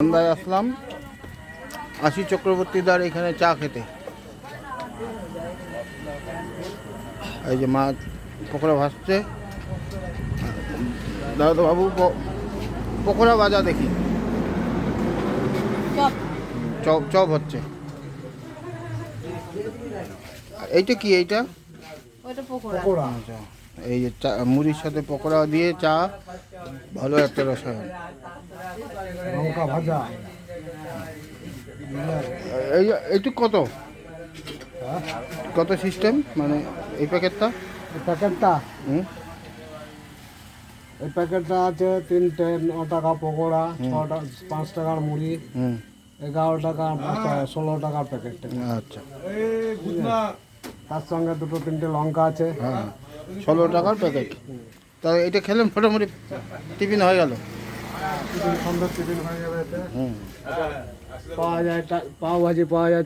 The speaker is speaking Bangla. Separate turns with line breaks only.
সন্ধ্যায় আসলাম আশি চক্রবর্তীদার এখানে চা খেতে। এই যে মাছ পকোড়া ভাজছে। দাদা বাবু পকোড়া ভাজা দেখি, চপ চপ হচ্ছে। এইটা কি? এইটা আচ্ছা, এই যে চা মুড়ির সাথে পকোড়া দিয়ে চা, ভালো একটা রসায়ন।
লঙ্কা ভাজা।
এইটুক কত কত সিস্টেম, মানে এই প্যাকেটটা?
এই প্যাকেটটা
হুম
এই প্যাকেটটা আছে 3টে 9 টাকা পকোড়া, 5 টাকার মুড়ি,
হুম
11 টাকা 16 টাকার প্যাকেট।
আচ্ছা,
তার সঙ্গে 2-3টে লঙ্কা আছে।
হ্যাঁ 16 টাকার প্যাকেট। তা এটা খেলে মোটামুটি টিফিন হয়ে গেল।
সন্ধ্যার টিফিন হয়ে যাবে এতে।
হুম
পাওয়া যায় পাও ভাজি পাওয়া যায়